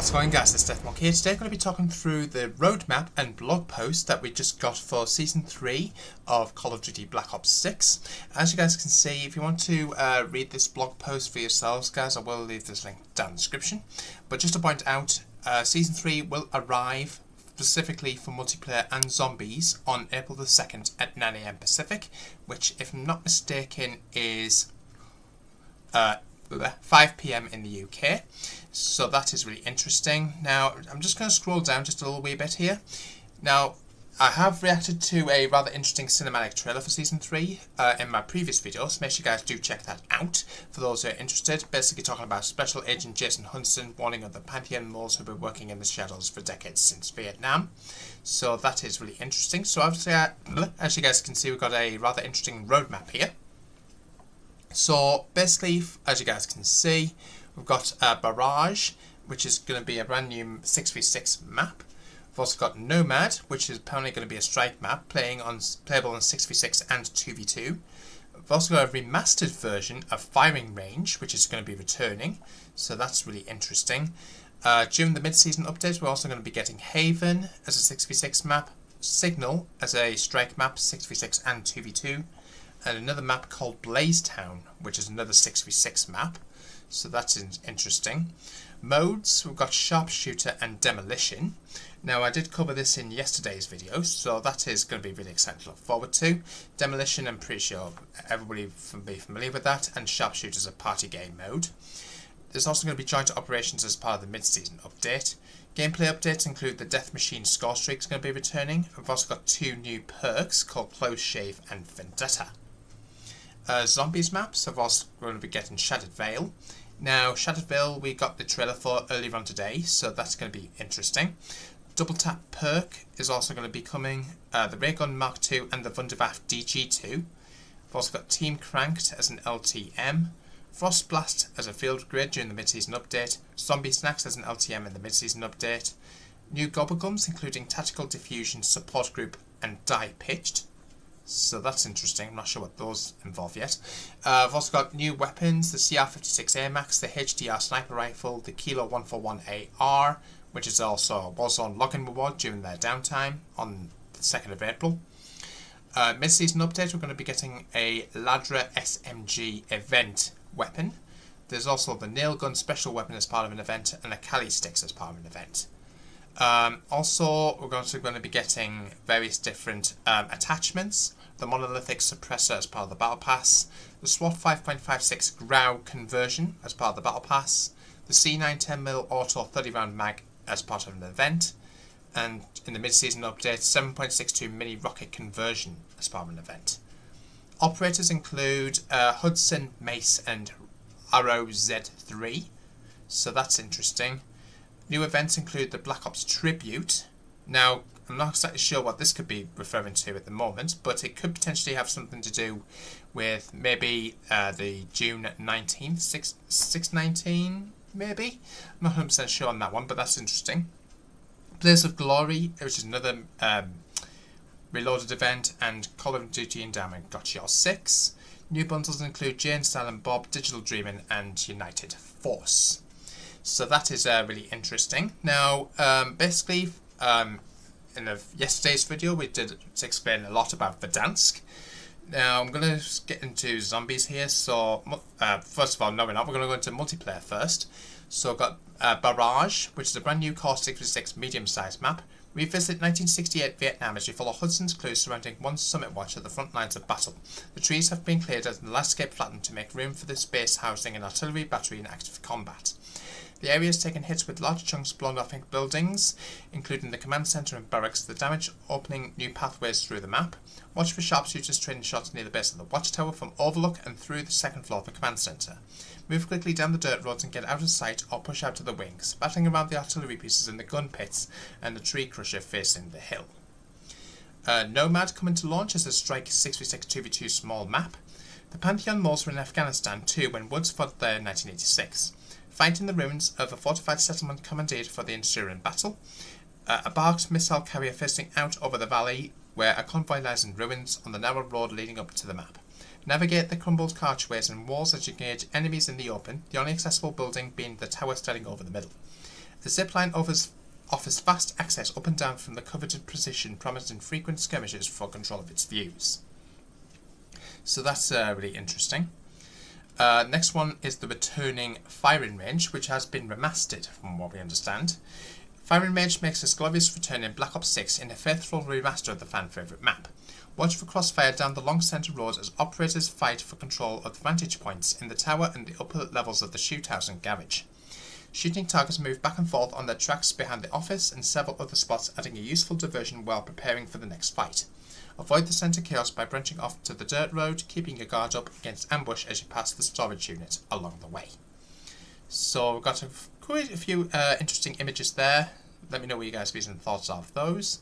How's it going, guys? It's Deathmark here. Today I'm going to be talking through the roadmap and blog post that we just got for Season 3 of Call of Duty Black Ops 6. As you guys can see, if you want to read this blog post for yourselves, guys, I will leave this link down in the description. But just to point out, Season 3 will arrive specifically for multiplayer and zombies on April the 2nd at 9 AM Pacific, which, if I'm not mistaken, is 5 PM in the UK. So that is really interesting. Now, I'm just going to scroll down just a little wee bit here. Now, I have reacted to a rather interesting cinematic trailer for Season 3 in my previous video, so make sure you guys do check that out for those who are interested. Basically talking about Special Agent Jason Huntston warning of the Pantheon moles who have been working in the shadows for decades since Vietnam. So that is really interesting. So obviously, as you guys can see, we've got a rather interesting roadmap here. So basically, as you guys can see, we've got Barrage, which is going to be a brand new 6v6 map. We've also got Nomad, which is apparently going to be a strike map, playable on 6v6 and 2v2. We've also got a remastered version of Firing Range, which is going to be returning, so that's really interesting. During the mid-season update, we're also going to be getting Haven as a 6v6 map, Signal as a strike map, 6v6 and 2v2, and another map called Blaze Town, which is another 6v6 map. So that's interesting. Modes, we've got Sharpshooter and Demolition. Now, I did cover this in yesterday's video, so that is going to be really exciting to look forward to. Demolition, I'm pretty sure everybody will be familiar with that, and Sharpshooter is a party game mode. There's also going to be joint operations as part of the mid-season update. Gameplay updates include the Death Machine score streak is going to be returning. We've also got 2 new perks called Close Shave and Vendetta. Zombies maps are also going to be getting Shattered Veil. Now, Shattered Veil we got the trailer for earlier on today, so that's going to be interesting. Double Tap perk is also going to be coming, the Raygun Mark II and the Wunderwaffe DG2. We've also got Team Cranked as an LTM, Frost Blast as a field grid during the mid-season update, Zombie Snacks as an LTM in the mid-season update, new Gobblegums including Tactical Diffusion, Support Group and Die Pitched. So that's interesting. I'm not sure what those involve yet. I've also got new weapons, the CR56 AMAX, the HDR Sniper Rifle, the Kilo 141 AR, which is also a Warzone login reward during their downtime on the 2nd of April. Mid-season update, we're going to be getting a Ladra SMG event weapon. There's also the Nail Gun special weapon as part of an event, and a Kali Sticks as part of an event. Also, we're also going to be getting various different attachments. The Monolithic Suppressor as part of the Battle Pass, the SWAT 5.56 Grau conversion as part of the Battle Pass, the C9 10mm Auto 30 round mag as part of an event, and in the mid-season update, 7.62 mini rocket conversion as part of an event. Operators include Hudson, Mace and Arrow Z3, so that's interesting. New events include the Black Ops Tribute. Now, I'm not exactly sure what this could be referring to at the moment, but it could potentially have something to do with maybe the June 19th, 619 maybe? I'm not 100% sure on that one, but that's interesting. Blaze of Glory, which is another Reloaded event, and Call of Duty Endowment Got Your 6. New bundles include Jane, Style and Bob, Digital Dreaming and United Force. So that is really interesting. Now, basically, in yesterday's video, we did explain a lot about Verdansk. Now, I'm going to get into zombies here. So, first of all, no, we're not. We're going to go into multiplayer first. So, I've got Barrage, which is a brand new Core 6v6 medium-sized map. Revisit 1968 Vietnam as you follow Hudson's clues surrounding one summit watch at the front lines of battle. The trees have been cleared and the landscape flattened to make room for this base housing an artillery battery in active combat. The area has taken hits with large chunks blown off buildings, including the command centre and barracks, the damage opening new pathways through the map. Watch for sharpshooters training shots near the base of the watchtower from Overlook and through the second floor of the command centre. Move quickly down the dirt roads and get out of sight or push out to the wings, battling around the artillery pieces in the gun pits and the tree crusher facing the hill. Nomad coming to launch as a Strike 6v6 2v2 small map. The Pantheon moles were in Afghanistan too when Woods fought there in 1986. Fight in the ruins of a fortified settlement commandeered for the ensuing battle. A barked missile carrier facing out over the valley where a convoy lies in ruins on the narrow road leading up to the map. Navigate the crumbled archways and walls as you engage enemies in the open, the only accessible building being the tower standing over the middle. The zipline offers fast access up and down from the coveted position, promising frequent skirmishes for control of its views. So that's really interesting. Next one is the returning firing range, which has been remastered from what we understand. Firing range makes its glorious return in Black Ops 6 in a faithful remaster of the fan favourite map. Watch for crossfire down the long centre road as operators fight for control of the vantage points in the tower and the upper levels of the shoot house and garage. Shooting targets move back and forth on their tracks behind the office and several other spots, adding a useful diversion while preparing for the next fight. Avoid the centre chaos by branching off to the dirt road, keeping your guard up against ambush as you pass the storage unit along the way. So we've got quite a few interesting images there. Let me know what you guys' views and thoughts are of those.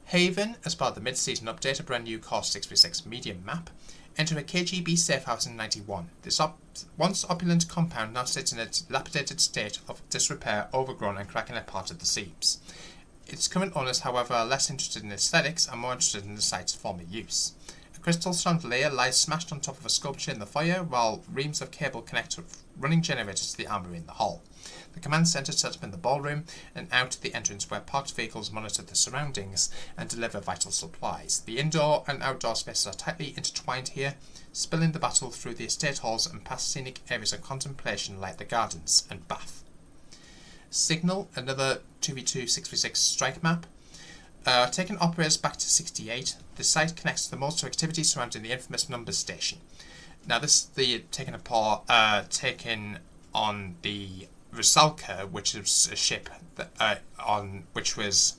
Haven, as part of the mid-season update, a brand new Core 6v6 medium map. Enter a KGB safe house in 91. This once opulent compound now sits in a dilapidated state of disrepair, overgrown and cracking apart at the seams. Its current owners, however, are less interested in aesthetics and more interested in the site's former use. A crystal chandelier lies smashed on top of a sculpture in the foyer, while reams of cable connect running generators to the armory in the hall. The command centre set up in the ballroom, and out to the entrance where parked vehicles monitor the surroundings and deliver vital supplies. The indoor and outdoor spaces are tightly intertwined here, spilling the battle through the estate halls and past scenic areas of contemplation like the gardens and bath. Signal, another 2v2 6v6 strike map. Taking operators back to 68, the site connects the most to activities surrounding the infamous numbers station. Now this is the taken on the Rusalka, which is a ship that, which was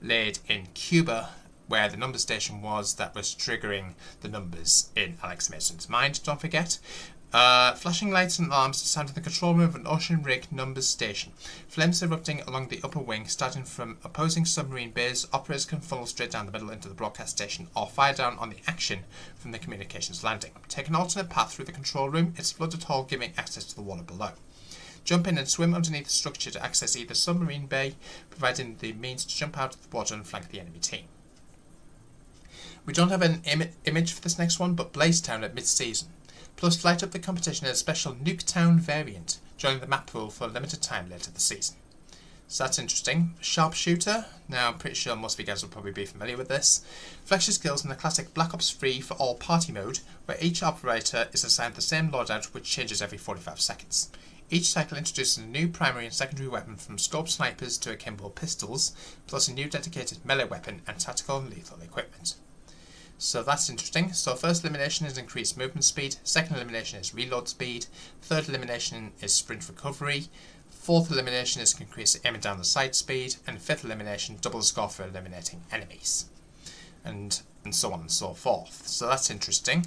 laid in Cuba, where the numbers station was that was triggering the numbers in Alex Mason's mind, don't forget. Flashing lights and alarms sound in the control room of an ocean rig numbers station. Flames erupting along the upper wing, starting from opposing submarine bays. Operators can funnel straight down the middle into the broadcast station or fire down on the action from the communications landing. Take an alternate path through the control room, its flooded hall giving access to the water below. Jump in and swim underneath the structure to access either submarine bay, providing the means to jump out of the water and flank the enemy team. We don't have an image for this next one, but Blazetown at mid-season. Plus light up the competition in a special Nuketown variant, joining the map pool for a limited time later this season. So that's interesting. Sharpshooter. Now I'm pretty sure most of you guys will probably be familiar with this. Flex your skills in the classic Black Ops 3 for all party mode, where each operator is assigned the same loadout which changes every 45 seconds. Each cycle introduces a new primary and secondary weapon, from scope snipers to akimbo pistols, plus a new dedicated melee weapon and tactical and lethal equipment. So that's interesting. So first elimination is increased movement speed, second elimination is reload speed, third elimination is sprint recovery, fourth elimination is increased aiming down the sight speed, and fifth elimination double the score for eliminating enemies. And so on and so forth. So that's interesting.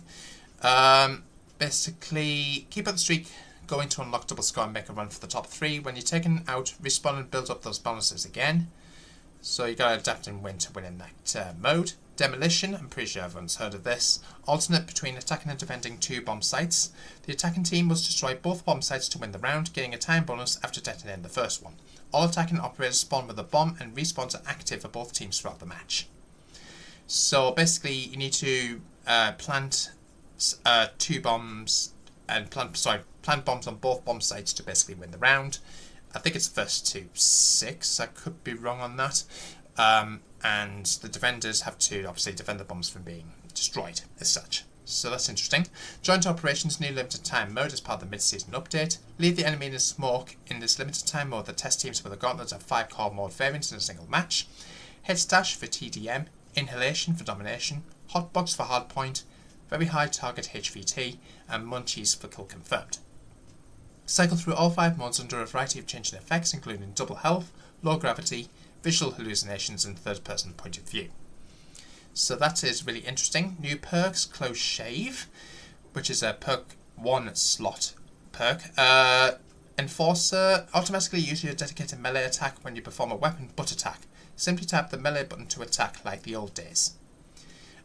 Basically, keep up the streak going to unlock double score and make a run for the top 3. When you're taken out, respawn and build up those bonuses again. So you gotta adapt and win to win in that mode. Demolition, I'm pretty sure everyone's heard of this. Alternate between attacking and defending 2 bomb sites. The attacking team must destroy both bomb sites to win the round, getting a time bonus after detonating the first one. All attacking operators spawn with a bomb and respawns are active for both teams throughout the match. So basically you need to plant 2 bombs and plant bombs on both bomb sites to basically win the round. I think it's first to 6, I could be wrong on that. And the defenders have to obviously defend the bombs from being destroyed as such. So that's interesting. Joint operations, new limited time mode as part of the mid-season update. Leave the enemy in a smoke in this limited time mode that tests teams with a gauntlet of 5 core mode variants in a single match. Head stash for TDM, inhalation for domination, hotbox for hardpoint, very high target HVT, and munchies for kill confirmed. Cycle through all 5 modes under a variety of changing effects, including double health, low gravity, visual hallucinations, and third person point of view. So that is really interesting. New perks, Close Shave, which is a perk 1 slot perk. Enforcer, automatically use your dedicated melee attack when you perform a weapon butt attack. Simply tap the melee button to attack like the old days.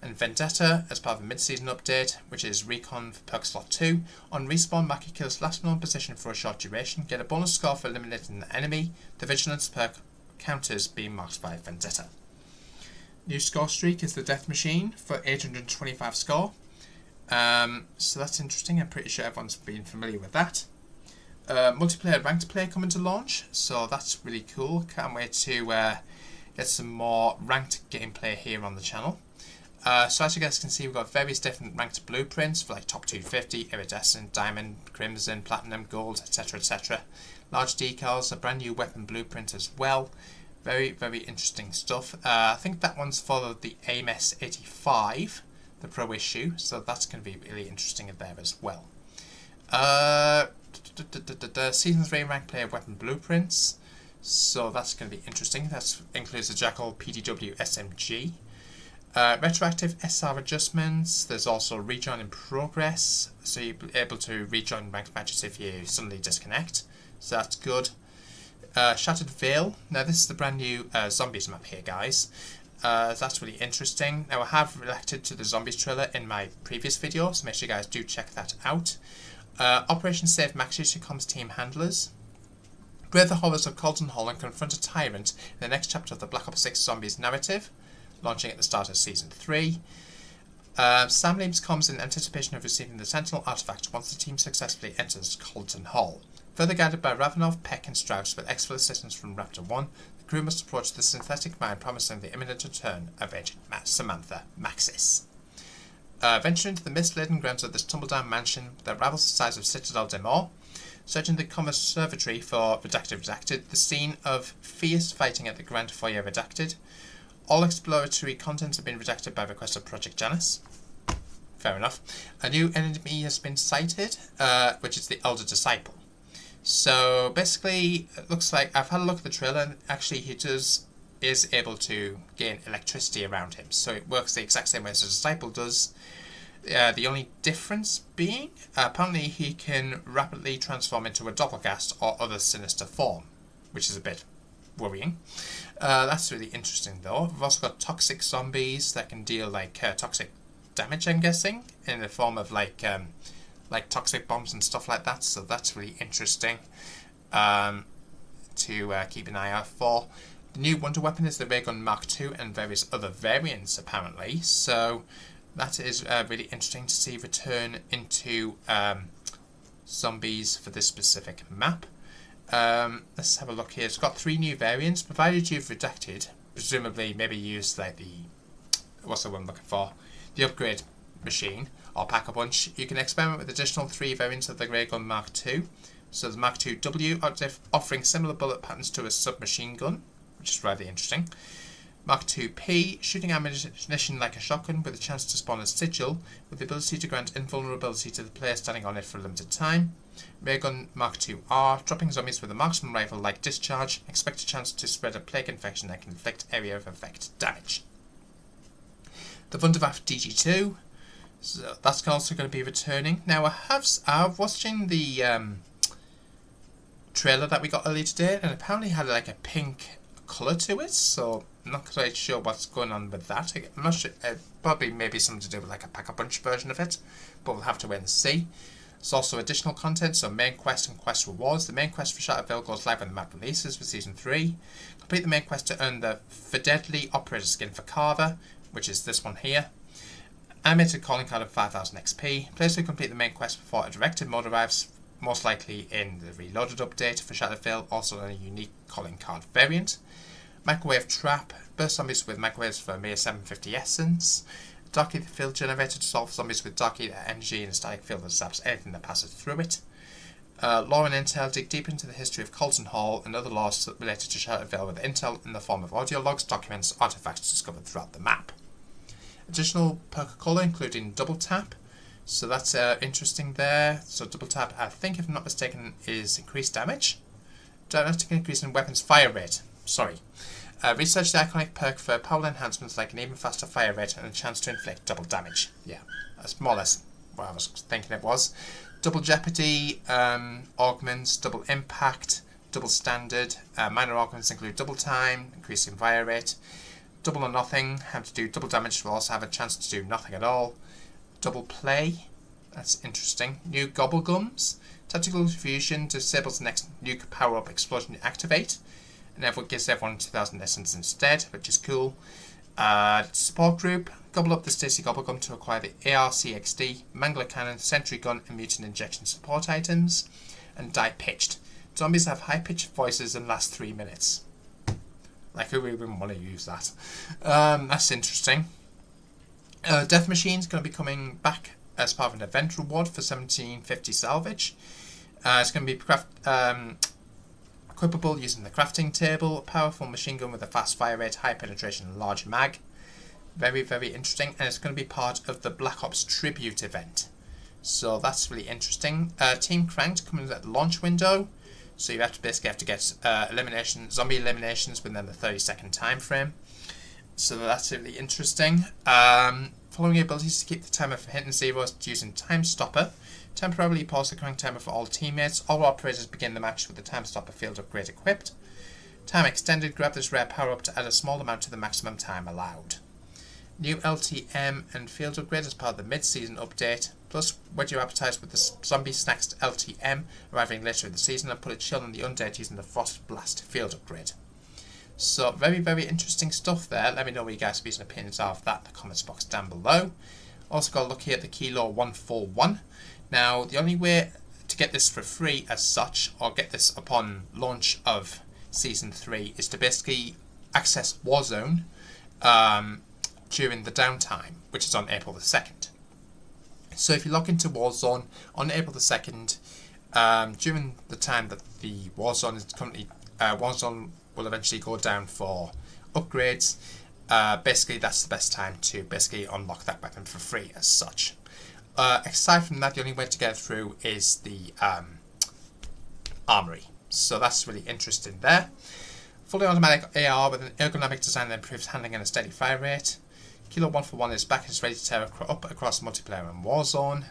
And Vendetta, as part of a mid-season update, which is Recon for perk slot 2. On respawn, mark your kill's last known position for a short duration. Get a bonus score for eliminating the enemy. The Vigilance perk counters being marked by Vendetta. New score streak is the Death Machine for 825 score. So that's interesting. I'm pretty sure everyone's been familiar with that. Multiplayer ranked play coming to launch, so that's really cool. Can't wait to get some more ranked gameplay here on the channel. So as you guys can see, we've got various different ranked blueprints for like top 250, iridescent, diamond, crimson, platinum, gold, etc, etc. Large decals, a brand new weapon blueprint as well. Very, very interesting stuff. I think that one's for the AMS 85, the Pro issue, so that's going to be really interesting in there as well. Season 3 ranked player weapon blueprints, so that's going to be interesting. That includes the Jackal PDW SMG. Retroactive SR adjustments. There's also rejoin in progress, so you'll be able to rejoin ranked matches if you suddenly disconnect, so that's good. Shattered Veil. Now this is the brand new zombies map here, guys. That's really interesting. Now I have reacted to the zombies trailer in my previous video, so make sure you guys do check that out. Operation Save Max User Comms Team Handlers. Brave the horrors of Colton Hall and confront a tyrant in the next chapter of the Black Ops 6 Zombies narrative, launching at the start of Season 3. Sam Leames comes in anticipation of receiving the Sentinel artifact once the team successfully enters Colton Hall. Further guided by Ravenov, Peck and Strauss with extra assistance from Raptor 1, the crew must approach the synthetic mine promising the imminent return of Agent Samantha Maxis. Venture into the mist-laden grounds of this tumble-down mansion that rivals the size of Citadel de Mort, searching the conservatory for Redacted, the scene of fierce fighting at the Grand Foyer Redacted. All exploratory contents have been redacted by request of Project Janus. Fair enough. A new enemy has been sighted, which is the Elder Disciple. So basically, it looks like I've had a look at the trailer, and actually he is able to gain electricity around him. So it works the exact same way as the Disciple does. The only difference being, apparently he can rapidly transform into a Doppelgast or other sinister form, which is a bit worrying. That's really interesting though. We've also got toxic zombies that can deal like toxic damage, I'm guessing, in the form of like toxic bombs and stuff like that, so that's really interesting to keep an eye out for. The new wonder weapon is the Ray Gun Mark II and various other variants apparently, so that is really interesting to see return into zombies for this specific map. Let's have a look here. It's got 3 new variants, provided you've redacted, presumably maybe use like the, what's the one I'm looking for, the upgrade machine, or pack a bunch. You can experiment with additional 3 variants of the Ray Gun Mark II. So the Mark II W, offering similar bullet patterns to a submachine gun, which is rather interesting. Mark II P, shooting ammunition like a shotgun with a chance to spawn a sigil, with the ability to grant invulnerability to the player standing on it for a limited time. Ray Gun Mark II R, dropping zombies with a marksman rifle like discharge, expect a chance to spread a plague infection that can inflict area of effect damage. The Wunderwaffe DG2, so that's also going to be returning. Now I was watching the trailer that we got earlier today, and apparently had like a pink colour to it, so I'm not quite sure what's going on with that. I'm not sure, probably maybe something to do with like a pack-a-punch version of it, but we'll have to wait and see. There's also additional content, so main quest and quest rewards. The main quest for Shatterville goes live when the map releases for Season 3. Complete the main quest to earn the Fidelity Operator skin for Carver, which is this one here. Animated calling card of 5000 XP. Players who complete the main quest before a directed mode arrives, most likely in the Reloaded update for Shatterville, also a unique calling card variant. Microwave Trap, burst zombies with microwaves for a mere 750 essence. Dark Ether Field Generator to solve zombies with Dark Ether energy and a static field that zaps anything that passes through it. Lore and Intel dig deep into the history of Colton Hall and other laws related to Shatterville with intel in the form of audio logs, documents, artifacts discovered throughout the map. Additional perk color including Double Tap, so that's interesting there. So Double Tap, I think if I'm not mistaken, is increased damage. Dramatic increase in weapons fire rate. Sorry. Research the iconic perk for power enhancements like an even faster fire rate and a chance to inflict double damage. Yeah, that's more or less what I was thinking it was. Double Jeopardy, augments, double impact, double standard. Minor augments include double time, increasing fire rate. Double or nothing, have to do double damage, will also have a chance to do nothing at all. Double play, that's interesting. New Gobblegums, tactical fusion disables the next nuke power-up explosion to activate, and everyone gives everyone 2000 essence instead, which is cool. Support group, gobble up the Stacy Gobblegum to acquire the ARCXD, Mangler Cannon, Sentry Gun, and Mutant Injection support items. and high-pitched. Zombies have high-pitched voices and last 3 minutes. Like, who wouldn't want to use that? That's interesting. Death Machine's going to be coming back as part of an event reward for 1750 salvage. It's going to be equipable using the crafting table. Powerful machine gun with a fast fire rate, high penetration, and large mag. Very, very interesting. And it's going to be part of the Black Ops Tribute event. So that's really interesting. Team Cranked coming at the launch window. So you have to basically get zombie eliminations within the 30-second time frame. So that's really interesting. Following abilities to keep the timer from hitting zeros using Time Stopper. Temporarily pause the crank timer for all teammates. All operators begin the match with the Time Stopper field upgrade equipped. Time extended. Grab this rare power up to add a small amount to the maximum time allowed. New LTM and field upgrade as part of the mid-season update. Plus, whet your appetite with the Zombie Snacks LTM arriving later in the season, and put a chill on the undead using the Frost Blast field upgrade. So, very, very interesting stuff there. Let me know what you guys' views and opinions are of that in the comments box down below. Also got a look here at the Kilo 141. Now, the only way to get this for free as such, or get this upon launch of Season 3, is to basically access Warzone during the downtime, which is on April the 2nd. So if you log into Warzone on April the 2nd, during the time that the Warzone is currently, Warzone will eventually go down for upgrades, basically that's the best time to basically unlock that weapon for free as such. Aside from that, the only way to get through is the armory. So that's really interesting there. Fully automatic AR with an ergonomic design that improves handling and a steady fire rate. Kilo 141 is back and is ready to tear up across multiplayer and Warzone.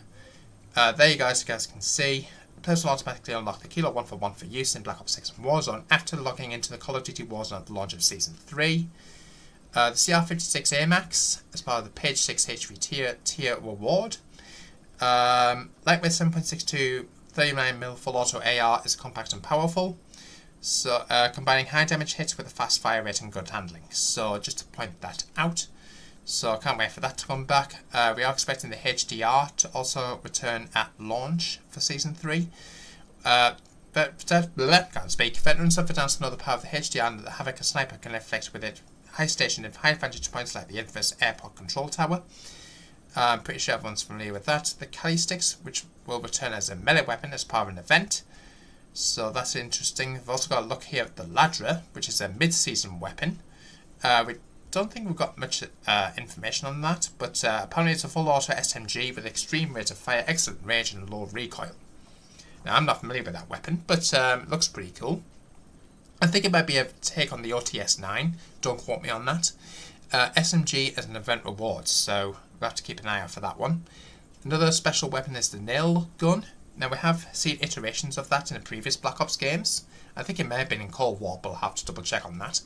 There you guys can see. The players will automatically unlock the Kilo 141 for use in Black Ops 6 and Warzone after logging into the Call of Duty Warzone at the launch of Season 3. The CR56 AMAX as part of the Page 6 HV tier reward. Lightweight 7.62 39mm full auto AR is compact and powerful. So combining high damage hits with a fast fire rate and good handling. So just to point that out. So I can't wait for that to come back. We are expecting the HDR to also return at launch for Season 3. Can't speak. Veterans of Verdansk know the power of the HDR and the havoc a sniper can effect with it. High station and high vantage points like the infamous airport control tower. I'm pretty sure everyone's familiar with that. The Kali sticks, which will return as a melee weapon as part of an event. So that's interesting. We've also got a look here at the Ladra, which is a mid-season weapon. We don't think we've got much information on that, but apparently it's a full auto SMG with extreme rate of fire, excellent range and low recoil. Now I'm not familiar with that weapon, but it looks pretty cool. I think it might be a take on the OTS-9, don't quote me on that. SMG as an event reward, so we'll have to keep an eye out for that one. Another special weapon is the nail gun. Now we have seen iterations of that in the previous Black Ops games. I think it may have been in Cold War, but I'll have to double check on that.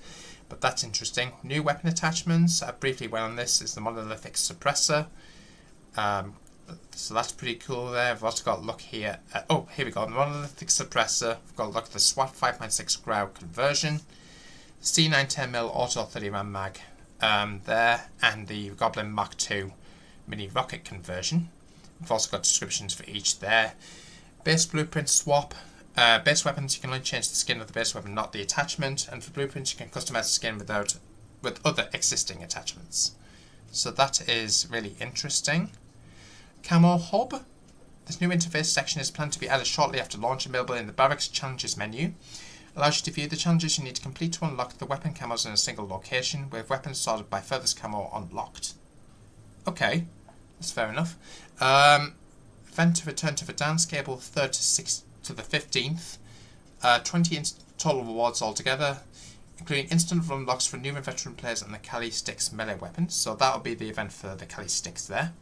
But that's interesting. New weapon attachments, I briefly went on this, is the monolithic suppressor. So that's pretty cool there. We've also got a look here at, here we go, the monolithic suppressor. We've got a look at the SWAT 5.6 Grau conversion. C910mm auto 30 round mag there, and the Goblin Mark II mini rocket conversion. We've also got descriptions for each there. Base blueprint swap. Base weapons, you can only change the skin of the base weapon, not the attachment. And for blueprints, you can customize the skin with other existing attachments. So that is really interesting. Camo hub. This new interface section is planned to be added shortly after launch, available in the Barracks Challenges menu. Allows you to view the challenges you need to complete to unlock the weapon camos in a single location, with weapons sorted by furthest camo unlocked. Okay, that's fair enough. Event to return to Verdansk, April 3rd to the 15th. 20 total rewards altogether, including instant unlocks for new and veteran players and the Kali Sticks melee weapon. So that'll be the event for the Kali Sticks there.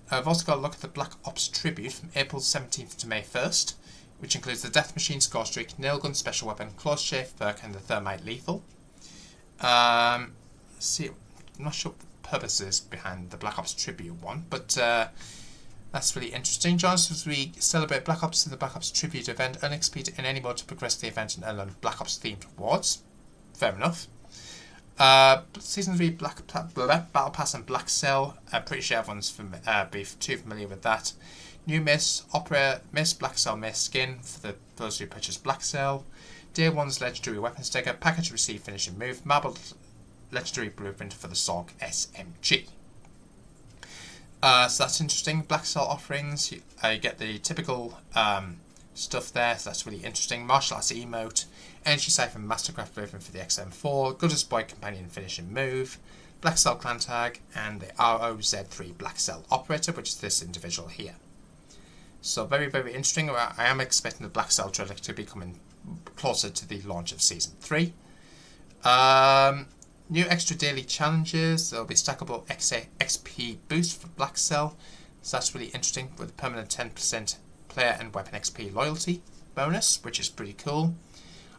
I've also got a look at the Black Ops Tribute from April 17th to May 1st, which includes the Death Machine Score Streak, Nail Gun Special Weapon, Close Shave Perk, and the Thermite Lethal. See, I'm not sure what the purpose is behind the Black Ops Tribute one, but that's really interesting. Join us as we celebrate Black Ops in the Black Ops Tribute event. Earn XP in any mode to progress the event and earn Black Ops themed rewards. Fair enough. Season 3 Battle Pass and Black Cell. I'm pretty sure everyone's too familiar with that. New Miss, Opera, Miss, Black Cell, Miss skin for those who purchase Black Cell. Day 1's Legendary Weapon Sticker, package received finishing move, marbled Legendary Blueprint for the SOG SMG. So that's interesting. Black Cell offerings, you get the typical stuff there, so that's really interesting. Martial Arts emote, Energy Siphon Mastercraft Blueprint for the XM4, Goodest Boy Companion finishing move, Black Cell clan tag, and the ROZ3 Black Cell operator, which is this individual here. So very, very interesting. I am expecting the Black Cell trailer to be coming closer to the launch of Season 3. New extra daily challenges. There will be stackable XP boost for Black Cell. So that's really interesting with a permanent 10% player and weapon XP loyalty bonus, which is pretty cool.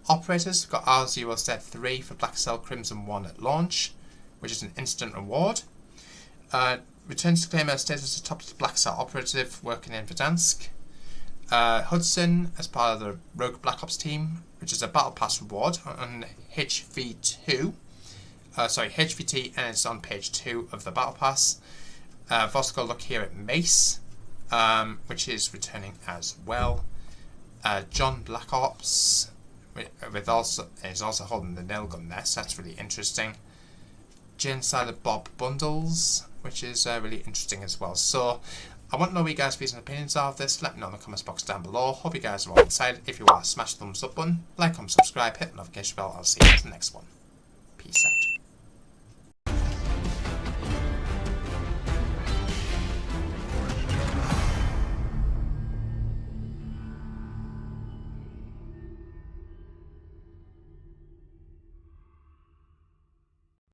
Operators, we've got R0Z3 for Black Cell Crimson 1 at launch, which is an instant reward. Returns to claim her status as top Black Cell operative working in Verdansk. Hudson as part of the Rogue Black Ops team, which is a Battle Pass reward on HV2. HVT, and it's on page 2 of the Battle Pass. I've also got a look here at Mace, which is returning as well. John Black Ops is also holding the nail gun there, so that's really interesting. Jin Silent Bob bundles, which is really interesting as well. So I want to know what you guys' views and opinions are of this. Let me know in the comments box down below. Hope you guys are all excited. If you are, smash the thumbs up button, like, comment, subscribe, hit the notification bell. I'll see you in the next one. Peace out.